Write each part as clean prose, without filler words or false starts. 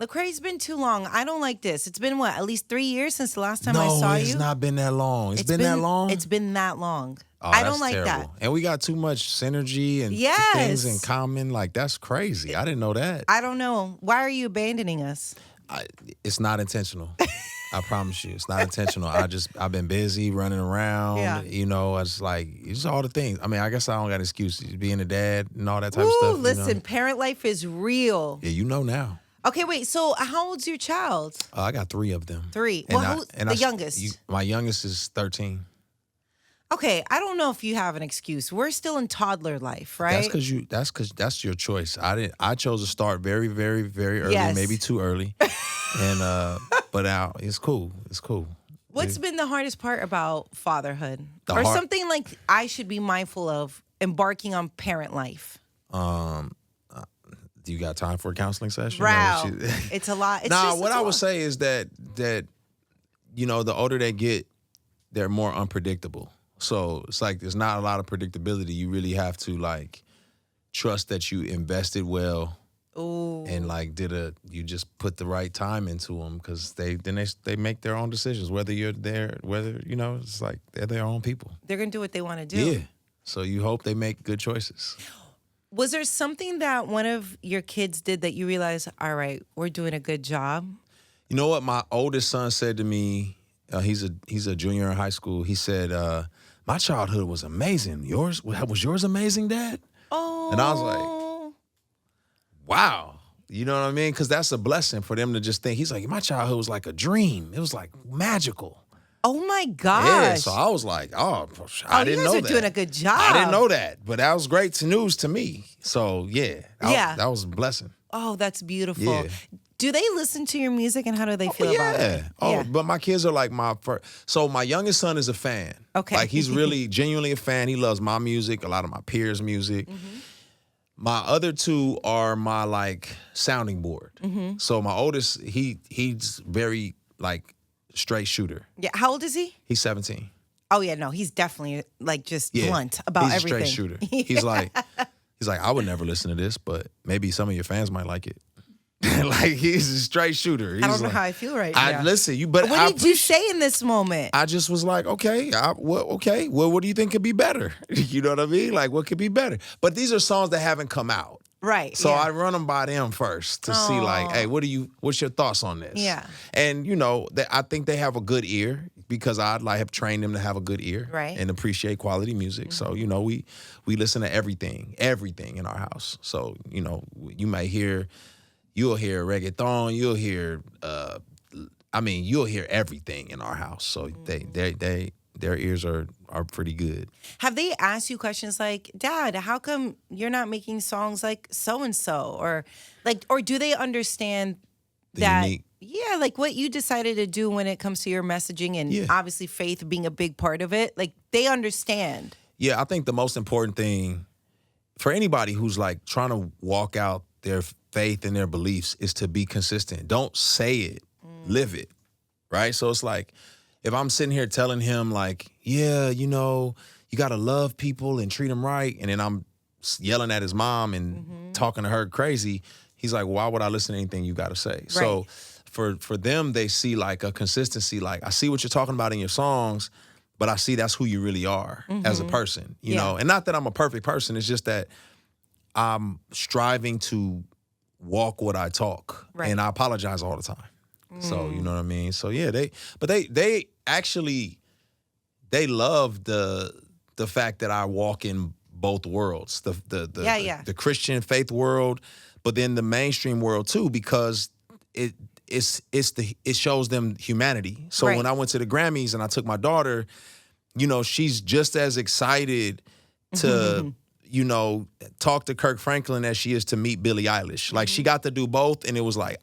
LeCrae's been too long. I don't like this. It's been what, at least 3 years since the last time I No, saw it's you? not been that long. It's been that long? It's been that long. Oh, I that's don't like terrible. that. And we got too much synergy and things in common. Like, that's crazy. I didn't know that. I don't know. Why are you abandoning us? It's not intentional. I promise you, it's not intentional. I've been busy running around. Yeah. You know, it's all the things. I mean, I guess I don't got excuses. Being a dad and all that type of stuff. Listen, you know? parent life is real. Yeah, you know now. Okay, wait. So how old's your child? I got 3 of them. 3. And Well, the youngest? My youngest is 13. Okay, I don't know if you have an excuse. We're still in toddler life, right? That's your choice. I chose to start very, very, very early, Yes. maybe too early. And but now it's cool. It's cool. What's been the hardest part about fatherhood? Something like I should be mindful of embarking on parent life? Do you got time for a counseling session? Wow. It's a lot. What I would say is that you know, the older they get, they're more unpredictable. So it's like there's not a lot of predictability. You really have to like trust that you invested well. Ooh. And like you just put the right time into them because they make their own decisions. Whether you're there, whether you know, it's like they're their own people. They're gonna do what they want to do. Yeah. So you hope they make good choices. Was there something that one of your kids did that you realized, all right, we're doing a good job? You know what? My oldest son said to me, he's a junior in high school. He said, "My childhood was amazing. Was yours amazing, Dad?" Oh. And I was like, wow. You know what I mean? Because that's a blessing for them to just think. He's like, my childhood was like a dream. It was like magical. Oh my gosh. Yeah, so I was like, I didn't know that. You guys are doing a good job. I didn't know that, but that was great news to me. So yeah, that was a blessing. Oh, that's beautiful. Yeah. Do they listen to your music and how do they feel about it? Yeah. But my kids are like my first. So my youngest son is a fan. Okay. Like he's really genuinely a fan. He loves my music, a lot of my peers' music. Mm-hmm. My other 2 are my like sounding board. Mm-hmm. So my oldest, he's very like straight shooter. Yeah. How old is he? He's 17. Oh yeah, no, he's definitely like just blunt about everything. He's a straight shooter. He's like, I would never listen to this, but maybe some of your fans might like it. Like he's a straight shooter. I don't know how I feel right now. Listen, but what did you say in this moment? I just was like, okay, well, what do you think could be better? You know what I mean? Like, what could be better? But these are songs that haven't come out. Right. So I run them by them first to see like, hey, what's your thoughts on this? Yeah. And you know, I think they have a good ear because I have trained them to have a good ear, right, and appreciate quality music. Mm-hmm. So you know, we listen to everything in our house. So you know, you'll hear reggaeton, you'll hear everything in our house. So their ears are pretty good. Have they asked you questions like, Dad, how come you're not making songs like so-and-so? Or do they understand like what you decided to do when it comes to your messaging and obviously faith being a big part of it? Like they understand. Yeah, I think the most important thing for anybody who's like trying to walk out their faith and their beliefs is to be consistent. Don't say it, live it, right? So it's like, if I'm sitting here telling him like, yeah, you know, you got to love people and treat them right, and then I'm yelling at his mom and talking to her crazy, he's like, why would I listen to anything you got to say? Right. So for them, they see like a consistency, like I see what you're talking about in your songs, but I see that's who you really are as a person, you know? And not that I'm a perfect person, it's just that I'm striving to walk what I talk, and I apologize all the time. So, you know what I mean? So yeah, they actually love the fact that I walk in both worlds, the Christian faith world, but then the mainstream world too, because it shows them humanity. So when I went to the Grammys and I took my daughter, you know, she's just as excited to you know, talk to Kirk Franklin as she is to meet Billie Eilish. Like she got to do both, and it was like,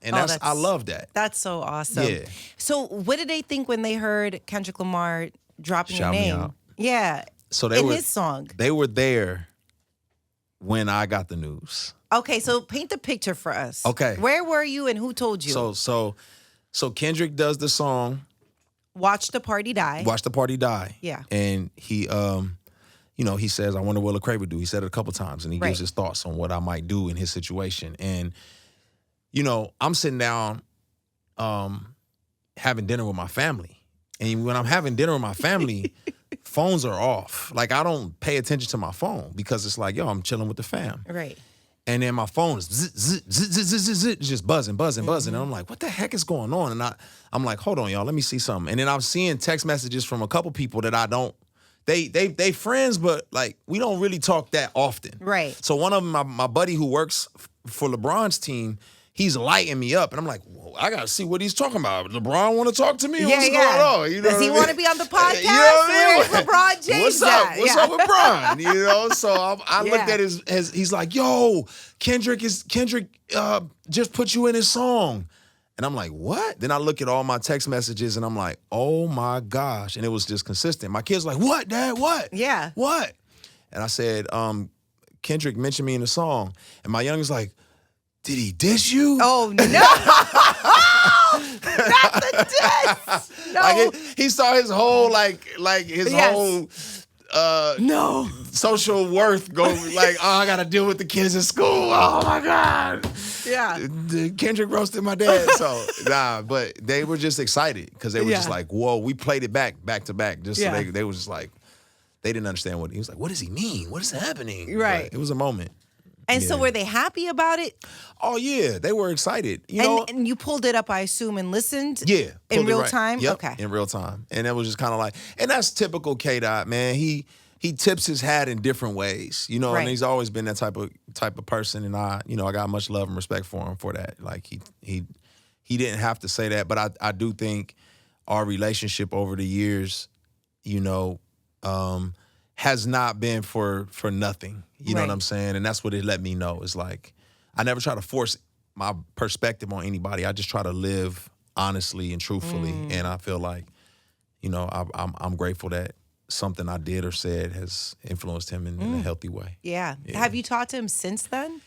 and I love that. That's so awesome. Yeah. So what did they think when they heard Kendrick Lamar dropping Shout your Me name? Out. Yeah. So his song. They were there when I got the news. Okay, so paint the picture for us. Okay. Where were you and who told you? So Kendrick does the song Watch the Party Die. Watch the Party Die. Yeah. And he you know, he says, I wonder what LeCrae would do. He said it a couple times, and he gives his thoughts on what I might do in his situation. And you know, I'm sitting down having dinner with my family. And when I'm having dinner with my family, phones are off. Like, I don't pay attention to my phone because it's like, yo, I'm chilling with the fam. Right. And then my phone is just buzzing. And I'm like, what the heck is going on? And I'm like, hold on, y'all, let me see something. And then I'm seeing text messages from a couple people that I don't, they friends, but like, we don't really talk that often. Right. So one of them, my buddy who works for LeBron's team, he's lighting me up. And I'm like, whoa, I got to see what he's talking about. LeBron want to talk to me? What's going on? You know, does he want to be on the podcast? You know what I mean? Where's LeBron James What's up? at? What's up with Bron? You know, so I looked at his, he's like, yo, Kendrick just put you in his song. And I'm like, what? Then I look at all my text messages and I'm like, oh my gosh. And it was just consistent. My kid's like, what, Dad? What? Yeah. What? And I said, Kendrick mentioned me in the song. And my youngest like, did he diss you? Oh, no. Not the diss. No. Like he saw his whole, whole no social worth go like, oh, I got to deal with the kids at school. Oh, my God. Yeah. Kendrick roasted my dad. So, but they were just excited because they were just like, whoa, we played it back to back. Just so they was just like, they didn't understand what he was like. What does he mean? What is happening? Right. But it was a moment. And so were they happy about it? Oh, yeah. They were excited. You know? And you pulled it up, I assume, and listened? Yeah. In real time? Yep, okay. In real time. And that was just kind of like, and that's typical K-Dot, man. He tips his hat in different ways, you know, and he's always been that type of person. And I got much love and respect for him for that. Like he didn't have to say that, but I do think our relationship over the years, you know, has not been for nothing. You know what I'm saying? And that's what it let me know. It's like, I never try to force my perspective on anybody. I just try to live honestly and truthfully. And I feel like, you know, I'm grateful that something I did or said has influenced him in a healthy way. Yeah. Have you talked to him since then?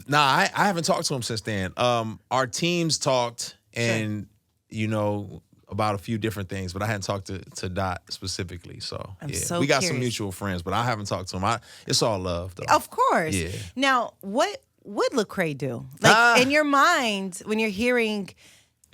Nah, I haven't talked to him since then. Our teams talked and, you know, about a few different things, but I hadn't talked to Dot specifically. So, we got some mutual friends, but I haven't talked to him. It's all love, though. Of course. Yeah. Now, what would LeCrae do? Like, in your mind, when you're hearing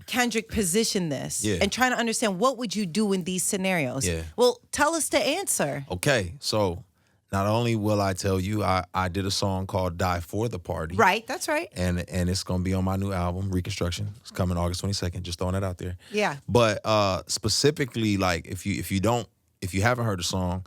Kendrick position this and trying to understand what would you do in these scenarios? Yeah. Well, tell us the answer. Okay, so not only will I tell you, I did a song called Die for the Party. Right, that's right. And it's going to be on my new album, Reconstruction. It's coming August 22nd, just throwing that out there. Yeah. But specifically, like, if you haven't heard the song,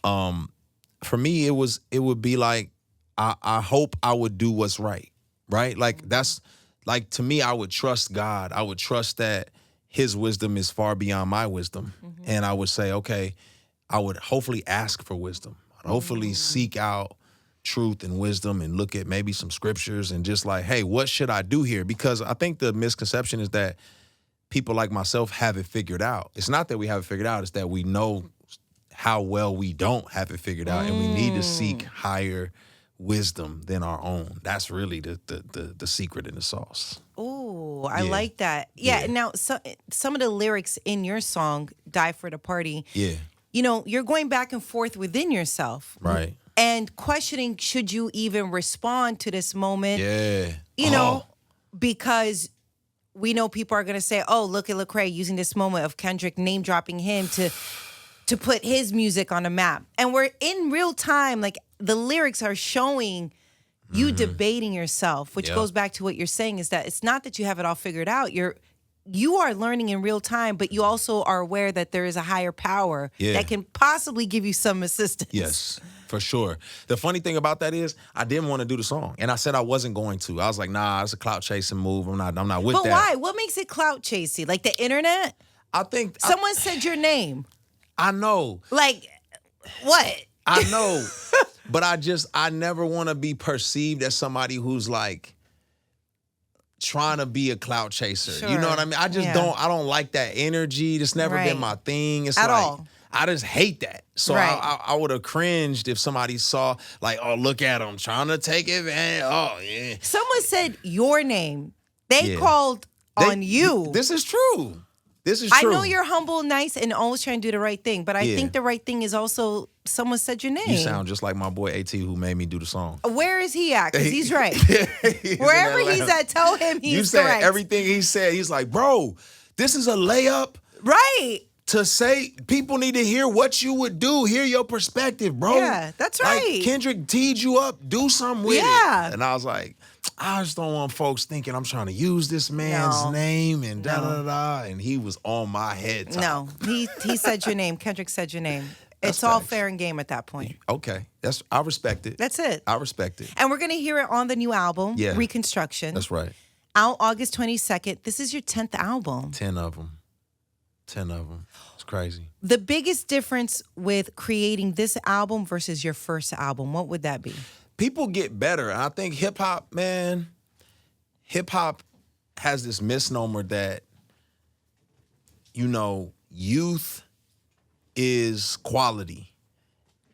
for me, it would be like, I hope I would do what's right? Like, that's, like, to me, I would trust God. I would trust that his wisdom is far beyond my wisdom. And I would say, okay, I would hopefully ask for wisdom. I'd hopefully seek out truth and wisdom and look at maybe some scriptures and just like, hey, what should I do here? Because I think the misconception is that people like myself have it figured out. It's not that we have it figured out. It's that we know how well we don't have it figured out and we need to seek higher wisdom than our own. That's really the secret in the sauce. Oh, I like that. Yeah. Now, some of the lyrics in your song, Die for the Party, you know, you're going back and forth within yourself. Right. And questioning, should you even respond to this moment? Yeah. You know, because we know people are going to say, oh, look at LeCrae using this moment of Kendrick name dropping him to put his music on the map. And we're in real time, like the lyrics are showing you debating yourself, which goes back to what you're saying is that it's not that you have it all figured out. You are learning in real time, but you also are aware that there is a higher power that can possibly give you some assistance. Yes, for sure. The funny thing about that is I didn't want to do the song. And I said I wasn't going to. I was like, nah, it's a clout chasing move. I'm not with that. But why? What makes it clout chasing? Like the internet? I think someone said your name. I know. Like, what? I know. But I never want to be perceived as somebody who's like trying to be a clout chaser. Sure. You know what I mean? I just don't like that energy. It's never been my thing. It's I just hate that. So I would have cringed if somebody saw like, oh, look at him trying to take advantage. Oh, yeah. Someone said your name. They called on you. This is true. This is true. I know you're humble, nice, and always trying to do the right thing, but I think the right thing is also someone said your name. You sound just like my boy AT who made me do the song. Where is he at? Because he's right. Wherever he's at, tell him he's you said correct. Everything he said, he's like, bro, this is a layup. Right. To say people need to hear what you would do, hear your perspective, bro. Yeah, that's right. Like Kendrick teed you up, do something with it. And I was like, I just don't want folks thinking I'm trying to use this man's name and da-da-da-da. And he was on my head. No, he said your name. Kendrick said your name. It's all fair and game at that point. Okay. I respect it. That's it. I respect it. And we're going to hear it on the new album, Reconstruction. That's right. Out August 22nd. This is your 10th album. 10 of them. 10 of them. It's crazy. The biggest difference with creating this album versus your first album, what would that be? People get better. And I think hip-hop, man, hip-hop has this misnomer that, you know, youth is quality.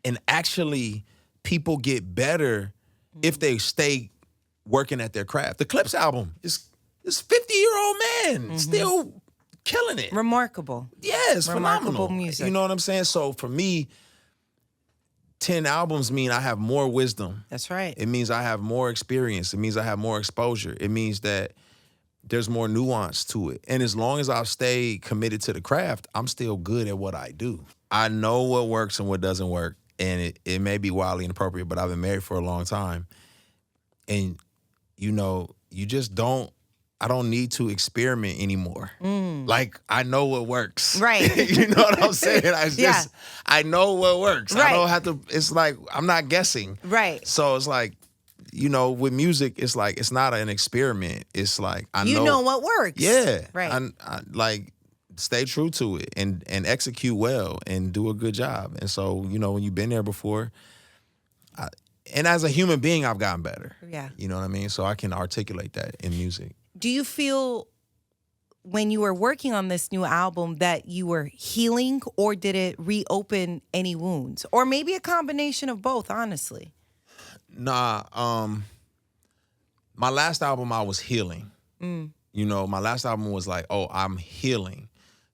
And actually, people get better if they stay working at their craft. The Clips album is 50-year-old man still killing it. Remarkable. Yes, remarkable phenomenal music. You know what I'm saying? So for me, 10 albums mean I have more wisdom. That's right. It means I have more experience. It means I have more exposure. It means that there's more nuance to it. And as long as I stay committed to the craft, I'm still good at what I do. I know what works and what doesn't work. And it may be wildly inappropriate, but I've been married for a long time. And, you know, I don't need to experiment anymore. Like, I know what works. Right. You know what I'm saying? I know what works. Right. I don't have to, it's like, I'm not guessing. Right. So it's like, you know, with music, it's like, it's not an experiment. It's like, you know what works. Yeah. Right. I like, stay true to it and execute well and do a good job. And so, you know, when you've been there before, and as a human being, I've gotten better. Yeah. You know what I mean? So I can articulate that in music. Do you feel when you were working on this new album that you were healing, or did it reopen any wounds? Or maybe a combination of both, honestly? Nah, my last album I was healing. You know, my last album was like, oh, I'm healing.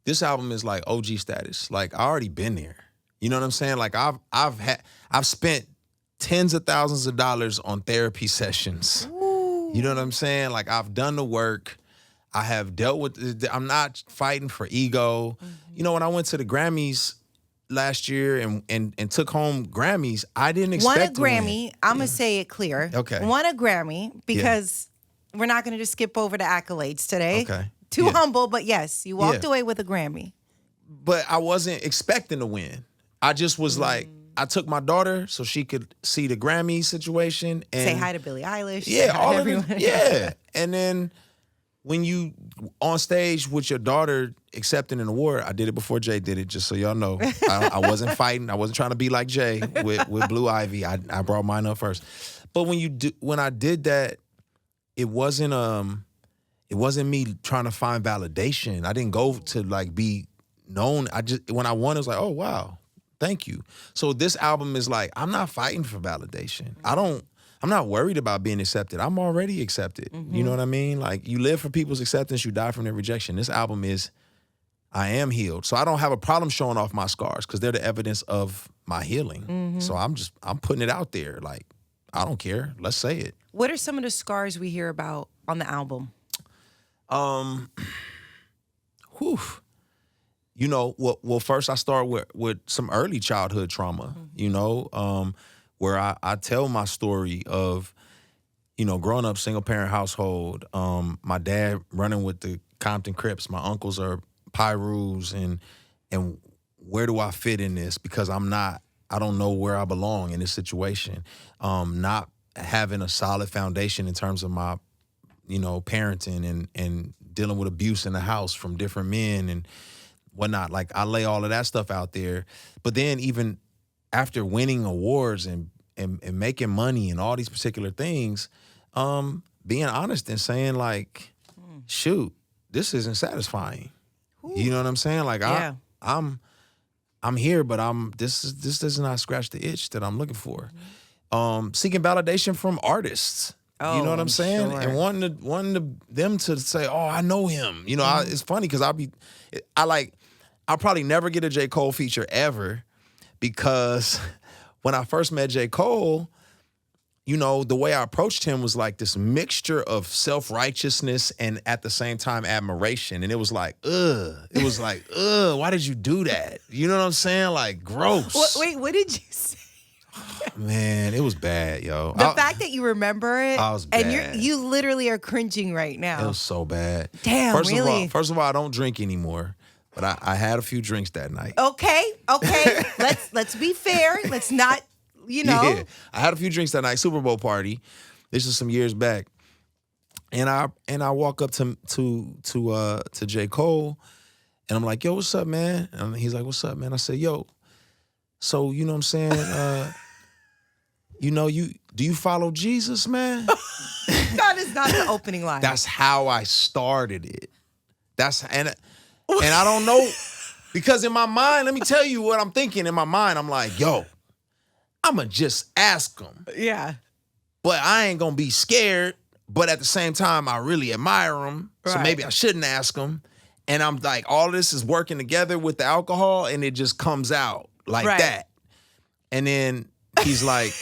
This album is like OG status. Like, I already been there. You know what I'm saying? Like, I've spent tens of thousands of dollars on therapy sessions. You know what I'm saying? Like, I've done the work. I have dealt with, I'm not fighting for ego. You know, when I went to the Grammys last year and took home Grammys, I didn't expect to win. Won a Grammy. I'm going to say it clear. Okay. Won a Grammy because we're not going to just skip over the accolades today. Okay. Too humble, but yes, you walked away with a Grammy. But I wasn't expecting to win. I just was like, I took my daughter so she could see the Grammy situation. And say hi to Billie Eilish. Yeah, all of it. Yeah. And then when you on stage with your daughter accepting an award, I did it before Jay did it, just so y'all know. I wasn't fighting. I wasn't trying to be like Jay with Blue Ivy. I brought mine up first. But when I did that, it wasn't me trying to find validation. I didn't go to like be known. When I won, it was like, oh wow. Thank you. So this album is like, I'm not fighting for validation. I'm not worried about being accepted. I'm already accepted. You know what I mean? Like, you live for people's acceptance, you die from their rejection. This album is, I am healed. So I don't have a problem showing off my scars because they're the evidence of my healing. So I'm putting it out there. Like, I don't care. Let's say it. What are some of the scars we hear about on the album? You know, well, first I start with some early childhood trauma, you know, where I tell my story of, you know, growing up single parent household, my dad running with the Compton Crips, my uncles are Pyrus, and where do I fit in this? Because I don't know where I belong in this situation. Not having a solid foundation in terms of my, you know, parenting and dealing with abuse in the house from different men and whatnot. Like, I lay all of that stuff out there. But then even after winning awards and making money and all these particular things, being honest and saying like, shoot, this isn't satisfying. You know what I'm saying? Like, I'm here, but this does not scratch the itch that I'm looking for. Seeking validation from artists. Oh, you know what I'm saying? sure. And wanting them to say, "Oh, I know him." You know, it's funny because I'll probably never get a J. Cole feature ever because when I first met J. Cole, you know, the way I approached him was like this mixture of self-righteousness and at the same time admiration. And it was like, ugh. It was like, ugh, why did you do that? You know what I'm saying? Like, gross. Wait, what did you say? Man, it was bad, yo. The fact that you remember it, I was bad. and you literally are cringing right now. It was so bad. Damn, really? First of all, I don't drink anymore, but I had a few drinks that night. Okay. Let's be fair. Let's not, you know. Yeah, I had a few drinks that night. Super Bowl party. This is some years back, and I walk up to J. Cole, and I'm like, "Yo, what's up, man?" And he's like, "What's up, man?" I said, "Yo, so you know what I'm saying? You know, do you follow Jesus, man?" That is not the opening line. That's how I started it. And I don't know, because in my mind, let me tell you what I'm thinking. In my mind, I'm like, yo, I'ma just ask him. Yeah. But I ain't gonna be scared. But at the same time, I really admire him. So Right. maybe I shouldn't ask him. And I'm like, all this is working together with the alcohol, and it just comes out like Right. that. And then he's like,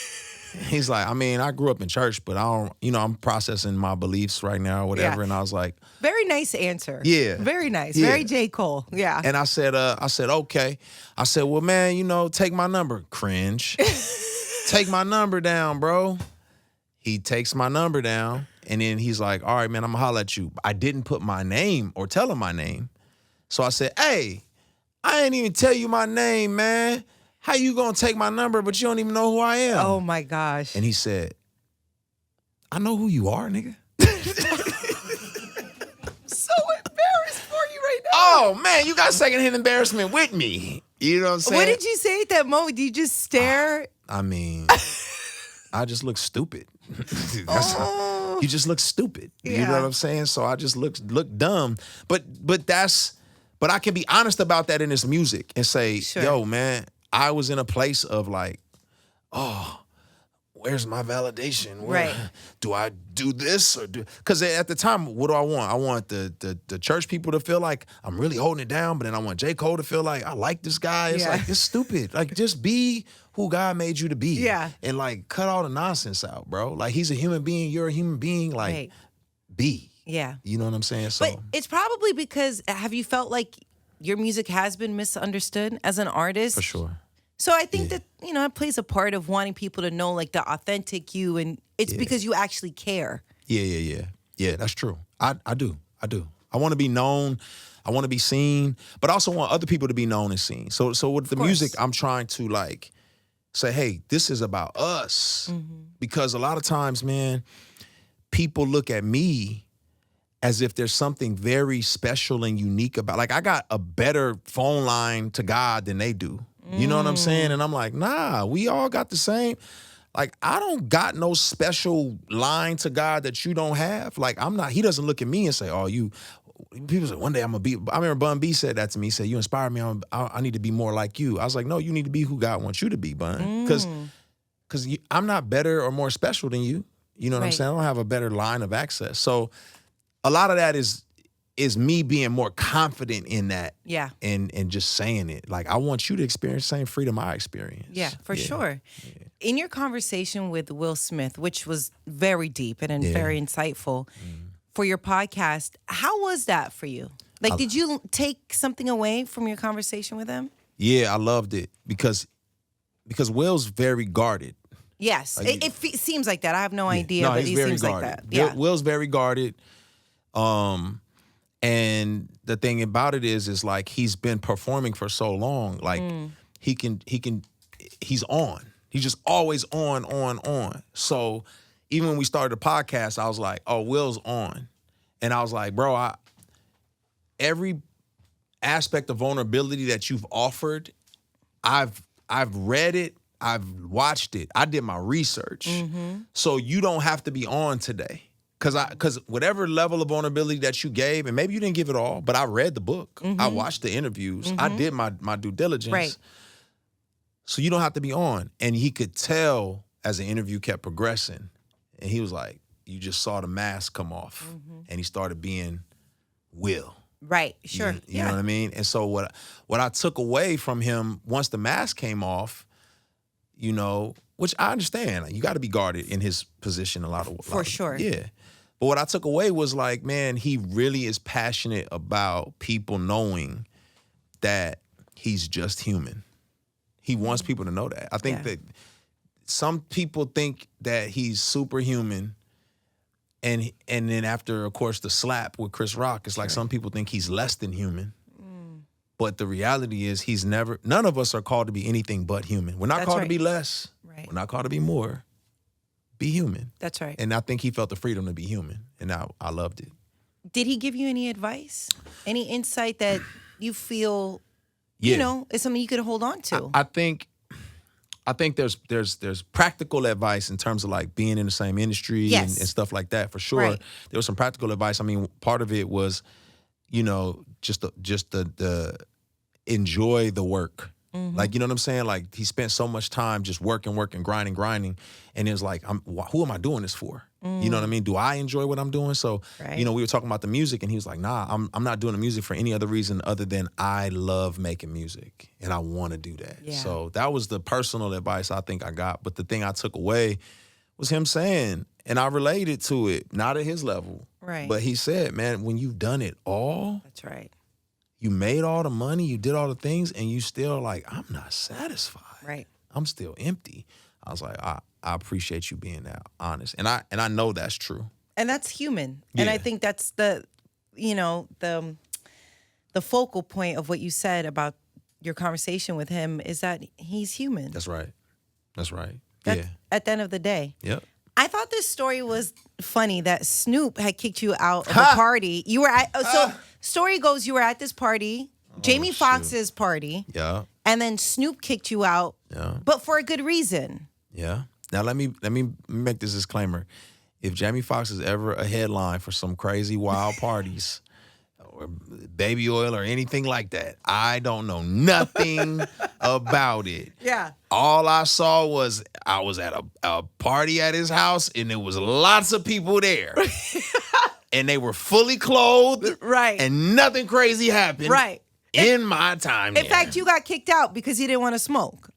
I mean, I grew up in church, but I don't, you know, I'm processing my beliefs right now or whatever. Yeah. And I was like, Very nice answer. Yeah. Very nice. Yeah. Very J. Cole. Yeah. and I said, okay. I said, well, man, you know, take my number. Cringe. Take my number down, bro. He takes my number down, and then he's like, all right, man, I'm gonna holler at you. I didn't put my name or tell him my name. So I said, hey, I ain't even tell you my name, man. How you gonna take my number, but you don't even know who I am? Oh my gosh. And he said, I know who you are, nigga. So embarrassed for you right now. Oh, man, you got secondhand embarrassment with me. You know what I'm saying? What did you say at that moment? Did you just stare? I mean, I just look stupid. Oh. You just look stupid. You Yeah. know what I'm saying? So I just look dumb. But I can be honest about that in this music and say, Sure. yo, man, I was in a place of like, oh, where's my validation? Right. Do I do this or do? Because at the time, what do I want? I want the church people to feel like I'm really holding it down, but then I want J. Cole to feel like I like this guy. It's Yeah. like, it's stupid. Like, just be who God made you to be. Yeah. And like, cut all the nonsense out, bro. Like, he's a human being. You're a human being. Like, Right. be. Yeah. You know what I'm saying? So But it's probably because, have you felt like your music has been misunderstood as an artist? for sure. So I think that, you know, it plays a part of wanting people to know like the authentic you, and it's because you actually care. Yeah, that's true. I do. I want to be known. I want to be seen, but I also want other people to be known and seen. So with the music, I'm trying to like say, hey, this is about us. Because a lot of times, man, people look at me as if there's something very special and unique about, like, I got a better phone line to God than they do. You know what I'm saying? And I'm like, nah, we all got the same. Like, I don't got no special line to God that you don't have. Like, he doesn't look at me and say, oh, people say, one day I'm gonna be, I remember Bun B said that to me. He said, you inspire me, I need to be more like you. I was like, no, you need to be who God wants you to be, Bun. Because I'm not better or more special than you. You know what I'm saying? I don't have a better line of access. So a lot of that is me being more confident in that. Yeah. And just saying it. Like, I want you to experience the same freedom I experience. Yeah, for sure. In your conversation with Will Smith, which was very deep and very insightful, for your podcast, how was that for you? Like, did you take something away from your conversation with him? Yeah, I loved it because Will's very guarded. Yes, it seems like that. I have no idea, but he very seems guarded. like that. Yeah. Will's very guarded. And the thing about it is like, he's been performing for so long. Like, he's on. He's just always on. So even when we started the podcast, I was like, oh, Will's on. And I was like, bro, every aspect of vulnerability that you've offered, I've read it, I've watched it, I did my research. So you don't have to be on today. Cause whatever level of vulnerability that you gave, and maybe you didn't give it all, but I read the book. I watched the interviews. I did my due diligence. Right. So you don't have to be on. And he could tell as the interview kept progressing. And he was like, you just saw the mask come off, and he started being Will. Right. Sure. You know what I mean? And so what I took away from him once the mask came off, you know, which I understand, like, you got to be guarded in his position a lot of sure. Yeah. But what I took away was like, man, he really is passionate about people knowing that he's just human. He wants people to know that. I think that some people think that he's superhuman. And then after, of course, the slap with Chris Rock, it's like some people think he's less than human. But the reality is none of us are called to be anything but human. We're not called to be less. Right. We're not called to be more. Be human. That's right. And I think he felt the freedom to be human. And I loved it. Did he give you any advice? Any insight that you feel, you know, is something you could hold on to? I think there's practical advice in terms of like being in the same industry and stuff like that, for sure. Right. There was some practical advice. I mean, part of it was, you know, just the enjoy the work. Like, you know what I'm saying? Like, he spent so much time just working, grinding. And it was like, who am I doing this for? You know what I mean? Do I enjoy what I'm doing? So, you know, we were talking about the music, and he was like, nah, I'm not doing the music for any other reason other than I love making music and I want to do that. Yeah. So that was the personal advice I think I got. But the thing I took away was him saying, and I related to it, not at his level, but he said, man, when you've done it all. That's right. You made all the money, you did all the things, and you still like, I'm not satisfied. Right. I'm still empty. I was like, I appreciate you being that honest. And I know that's true. And that's human. Yeah. And I think that's the focal point of what you said about your conversation with him is that he's human. That's right. Yeah. At the end of the day. Yep. I thought this story was funny that Snoop had kicked you out of a party. You were at, story goes, you were at this party, Jamie Foxx's party. Yeah. And then Snoop kicked you out. Yeah. But for a good reason. Yeah. Now let me make this disclaimer. If Jamie Foxx is ever a headline for some crazy wild parties or baby oil or anything like that, I don't know nothing about it. Yeah. All I saw was I was at a party at his house, and there was lots of people there. And they were fully clothed. Right. And nothing crazy happened. Right. In my time. In fact, you got kicked out because you didn't want to smoke.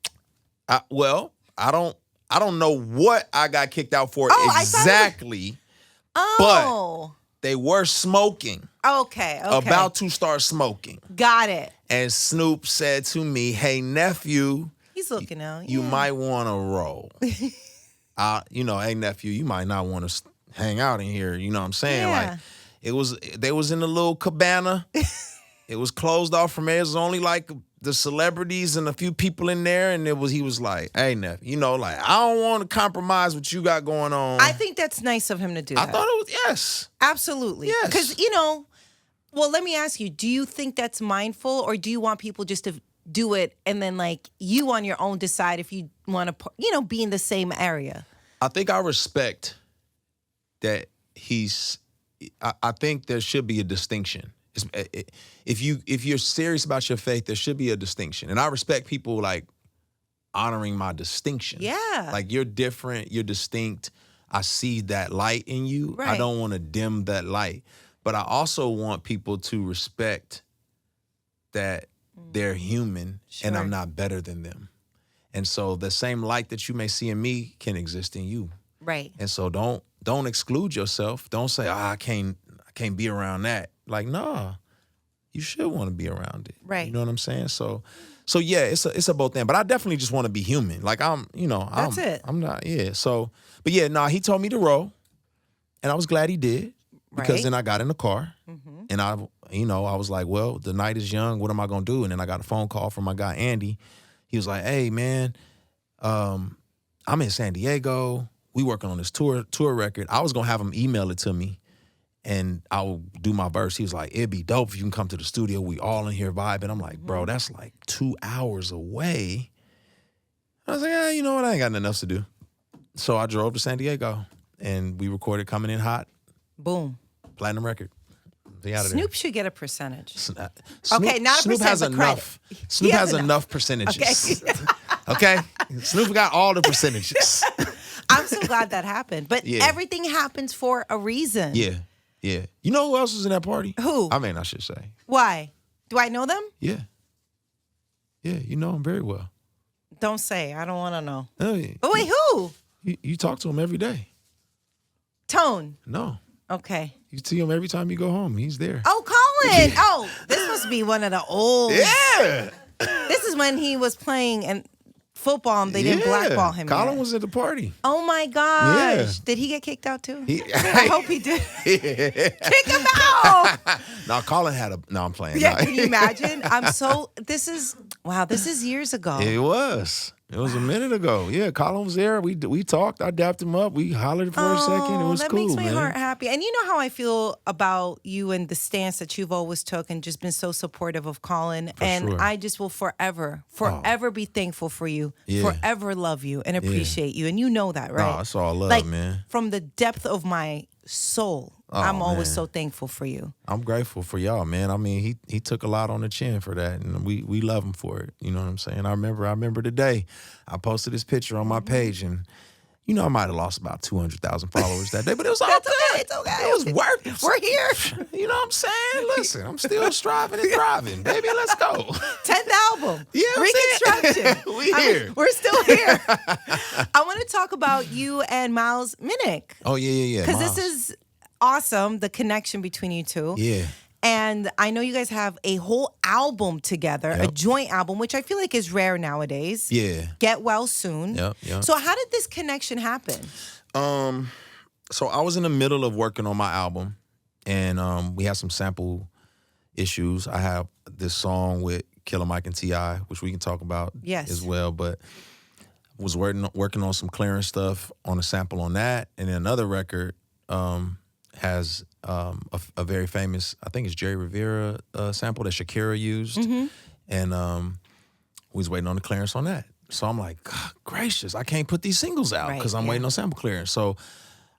Well, I don't know what I got kicked out for exactly. But they were smoking. Okay. About to start smoking. Got it. And Snoop said to me, hey, nephew. He's looking out. You might want to roll. Hey, nephew, you might not want to hang out in here. You know what I'm saying? Yeah. Like, they was in a little cabana. It was closed off from there. It was only like the celebrities and a few people in there. And he was like, hey, nephew, like, I don't want to compromise what you got going on. I think that's nice of him to do that. I thought it was, yes. Absolutely. Yes. Because, well, let me ask you, do you think that's mindful, or do you want people just to do it and then, like, you on your own decide if you want to, be in the same area? I think I respect that I think there should be a distinction. If you're serious about your faith, there should be a distinction. And I respect people, like, honoring my distinction. Yeah. Like, you're different, you're distinct. I see that light in you. Right. I don't want to dim that light. But I also want people to respect that they're human, and I'm not better than them. And so the same light that you may see in me can exist in you. Right. And so don't exclude yourself. Don't say, I can't be around that. Like, nah, you should want to be around it. Right. You know what I'm saying? So yeah, it's a both end. But I definitely just want to be human. Like, That's it. I'm not, yeah. So, but yeah, he told me to roll, and I was glad he did, because then I got in the car, and I was like, well, the night is young. What am I gonna do? And then I got a phone call from my guy Andy. He was like, hey man, I'm in San Diego. We working on this tour record. I was gonna have him email it to me, and I'll do my verse. He was like, it'd be dope if you can come to the studio. We all in here vibing. I'm like, bro, that's like 2 hours away. I was like, you know what? I ain't got nothing else to do. So I drove to San Diego, and we recorded Coming In Hot. Boom. Platinum record. Snoop should get a percentage. Snoop, okay, not a Snoop percent, has but enough. Credit. Snoop has enough percentages. Okay. Okay? Snoop got all the percentages. I'm so glad that happened. But Yeah. everything happens for a reason. Yeah. Yeah. You know who else was in that party? Who? I mean, I should say. Why? Do I know them? Yeah. Yeah, you know him very well. Don't say. I don't want to know. Oh, yeah. But wait, who? You talk to him every day. Tone. No. Okay. You see him every time you go home. He's there. Oh, Colin. Oh, this must be one of the old. Yeah. This is when he was playing and football and they didn't blackball him Colin yet. was at the party. Oh my gosh. Yeah. Did he get kicked out too? He, I hope he did. Kick him out. No, Colin had a. No, I'm playing. Yeah, No. can you imagine? This is years ago. It was. It was a minute ago. Yeah, Colin was there. We talked. I dapped him up. We hollered for a second. It was that cool, makes my man. heart happy. And you know how I feel about you and the stance that you've always took and just been so supportive of Colin. And sure. I just will forever be thankful for you, Yeah. forever love you and appreciate you. And you know that, right? No, it's all love, like, man. From the depth of my soul, I'm always man. so thankful for you. I'm grateful for y'all, man. I mean, he took a lot on the chin for that, and we love him for it. You know what I'm saying? I remember the day I posted this picture on my page, and you know I might have lost about 200,000 followers that day, but it was all good. It's okay. It was worth it. We're here. You know what I'm saying? Listen, I'm still striving and thriving, baby. Let's go. 10th album. Yeah, I'm Reconstruction. we here. We're still here. I want to talk about you and Miles Minnick. Oh yeah. Because this Miles. is awesome, the connection between you two. Yeah. And I know you guys have a whole album together, a joint album, which I feel like is rare nowadays. Yeah. Get well soon. Yep. So how did this connection happen? So I was in the middle of working on my album, and we had some sample issues. I have this song with Killer Mike and T.I., which we can talk about as well, but was working on some clearance stuff on a sample on that, and then another record has a very famous, I think it's Jerry Rivera sample that Shakira used, and we was waiting on the clearance on that. So I'm like, God gracious, I can't put these singles out because I'm waiting on sample clearance. So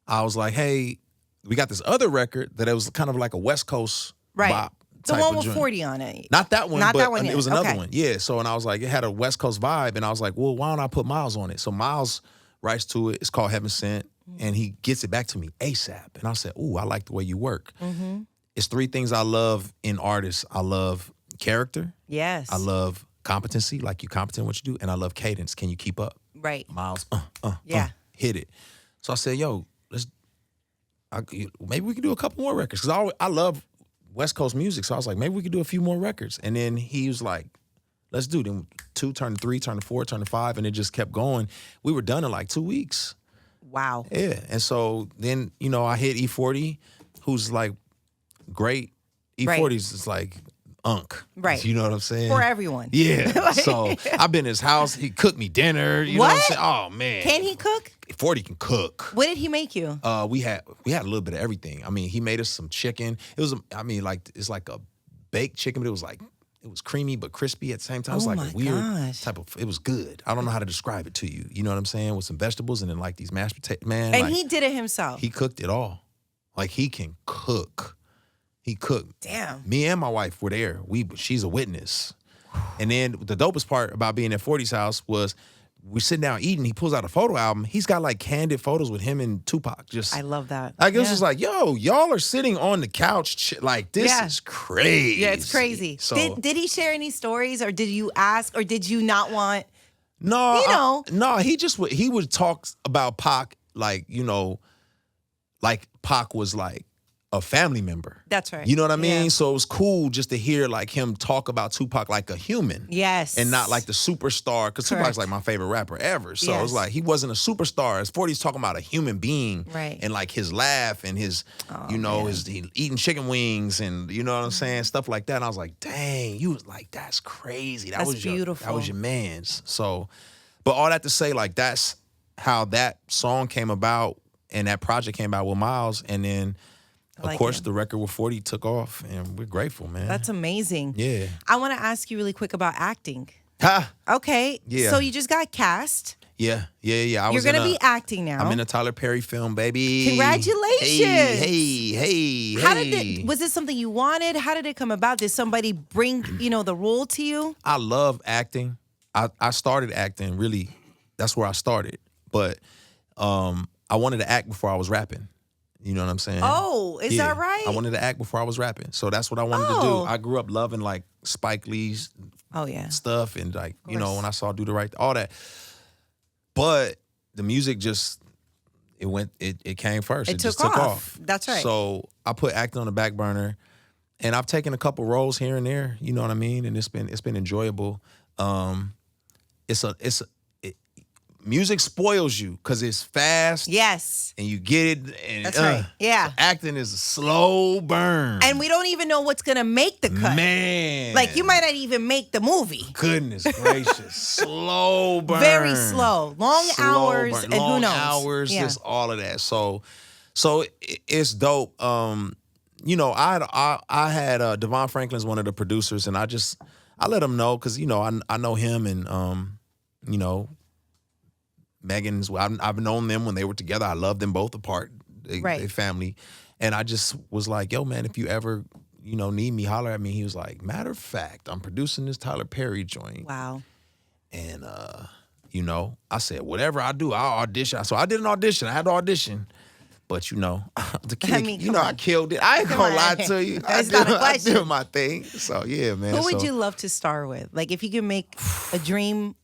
I was like, hey, we got this other record that it was kind of like a West Coast bop. The one with 40 on it. Not that one, but that one yet. It was another Okay. one. Yeah, so and I was like, it had a West Coast vibe, and I was like, well, why don't I put Miles on it? So Miles writes to it. It's called Heaven Sent, and he gets it back to me ASAP. And I said, ooh, I like the way you work. It's three things I love in artists. I love character. Yes. I love competency, like you competent in what you do, and I love cadence. Can you keep up? Right. Miles, hit it. So I said, yo, maybe we can do a couple more records, because I love West Coast music. So I was like, maybe we could do a few more records. And then he was like, let's do it. Then 2 turned to 3, turned to 4, turned to 5, and it just kept going. We were done in like 2 weeks. Wow. Yeah. And so then, I hit E40, who's like great. E40's is like unk. Right. You know what I'm saying? For everyone. Yeah. So I've been in his house. He cooked me dinner. You know what I'm saying? Oh, man. Can he cook? 40 can cook. What did he make you? We had a little bit of everything. I mean, he made us some chicken. It was, it's like a baked chicken, but it was creamy but crispy at the same time. It was like a weird type of, it was good. I don't know how to describe it to you. You know what I'm saying? With some vegetables and then like these mashed potatoes. Man. And like, he did it himself. He cooked it all. Like he can cook. He cooked. Damn. Me and my wife were there. She's a witness. And then the dopest part about being at 40's house was we're sitting down eating. He pulls out a photo album. He's got like candid photos with him and Tupac. I love that. Like it was just like, yo, y'all are sitting on the couch. Like this is crazy. Yeah, it's crazy. So, did he share any stories, or did you ask, or did you not want? No, no. He would talk about Pac like like Pac was like a family member. That's right. You know what I mean? Yeah. So it was cool just to hear like him talk about Tupac like a human. Yes. And not like the superstar, because Tupac's like my favorite rapper ever. So it was like he wasn't a superstar. As 40's talking about a human being. Right. And like his laugh and his, his eating chicken wings and you know what I'm saying? Stuff like that. And I was like, dang, you was like, that's crazy. That was beautiful. That was your man's. So, but all that to say, like that's how that song came about and that project came about with Miles. And then of course, the record with 40 took off, and we're grateful, man. That's amazing. Yeah. I want to ask you really quick about acting. Ha! Okay. Yeah. So you just got cast. Yeah. You're going to be acting now. I'm in a Tyler Perry film, baby. Congratulations. Hey. How did was this something you wanted? How did it come about? Did somebody bring, the role to you? I love acting. I started acting, really. That's where I started. But I wanted to act before I was rapping. You know what I'm saying? Oh, is that right? I wanted to act before I was rapping. So that's what I wanted to do. I grew up loving like Spike Lee's stuff and like, you know, when I saw Do the Right, all that. But the music just, it came first. It just took off. That's right. So I put acting on the back burner and I've taken a couple roles here and there, you know what I mean? And it's been enjoyable. Music spoils you because it's fast. Yes. And you get it. And, that's right. Yeah. So acting is a slow burn. And we don't even know what's going to make the cut. Man. Like, you might not even make the movie. Goodness gracious. Slow burn. Very slow. Long hours. Burn. And Long who knows? hours, just all of that. So it's dope. You know, I had Devon Franklin's one of the producers, and I let him know because, you know, I know him and, you know, Megan's, I've known them when they were together. I love them both apart. They family. And I just was like, yo, man, if you ever, you know, need me, holler at me. He was like, matter of fact, I'm producing this Tyler Perry joint. Wow. And, you know, I said, whatever I do, I'll audition. So I did an audition. I had to audition. But, you know, the kid, I killed it. I ain't gonna lie to you. I did my thing. So, yeah, man. Who would you love to star with? Like, if you could make a dream.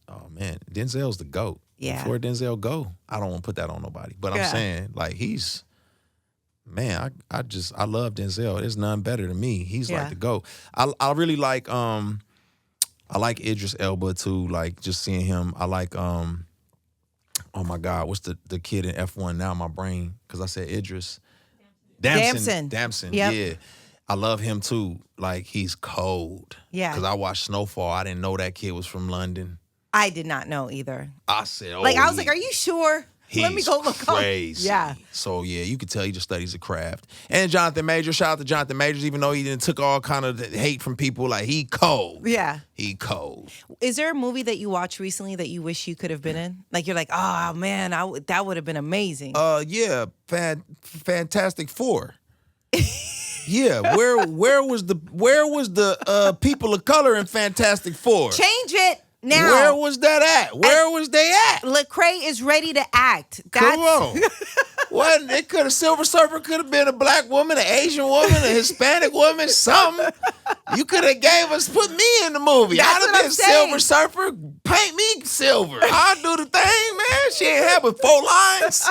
Oh, man. Denzel's the GOAT. Yeah. Before Denzel go, I don't want to put that on nobody. But I'm saying, like, he's, man, I love Denzel. There's none better than me. He's like the GOAT. I really like, I like Idris Elba too. Like, just seeing him. I like, oh my God, what's the kid in F1 now? My brain, because I said Idris. Damson. Yep. Yeah. I love him too. Like, he's cold. Yeah. Because I watched Snowfall. I didn't know that kid was from London. I did not know either. I said, oh, like, I was like, are you sure? Let me go look crazy. Up. Yeah. So, yeah, you could tell he just studies the craft. And Jonathan Majors, shout out to Jonathan Majors, even though he didn't took all kind of hate from people, like, he cold. Yeah. He cold. Is there a movie that you watched recently that you wish you could have been in? Like, you're like, oh, man, that would have been amazing. Yeah, Fantastic Four. Yeah, where was the people of color in Fantastic Four? Change it. Now, where was that at? Where was they at? LeCrae is ready to act. Come on. What? It could have, Silver Surfer could have been a black woman, an Asian woman, a Hispanic woman, something. You could have put me in the movie. I'd have been Silver Surfer. Paint me silver. I'll do the thing, man. She ain't had but 4 lines.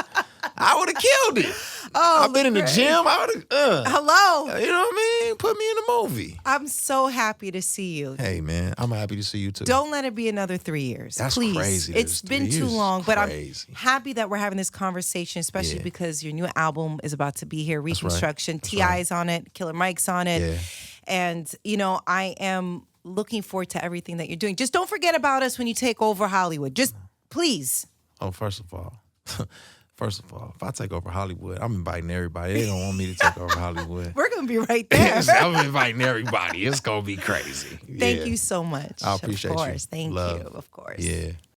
I would have killed it. Oh, I've been in the gym. I would have. Hello. You know what I mean? Put me in the movie. I'm so happy to see you. Hey, man. I'm happy to see you, too. Don't let it be another 3 years. That's please. Crazy. It's been too long, but I'm happy that we're having this conversation, especially because your new album is about to be here, Reconstruction. Right. T.I.'s on it. Killer Mike's on it. Yeah. And, you know, I am looking forward to everything that you're doing. Just don't forget about us when you take over Hollywood. Just please. Oh, first of all, if I take over Hollywood, I'm inviting everybody. They don't want me to take over Hollywood. We're going to be right there. I'm inviting everybody. It's going to be crazy. Thank you so much. I appreciate you. Of course. Thank you. Of course. Yeah.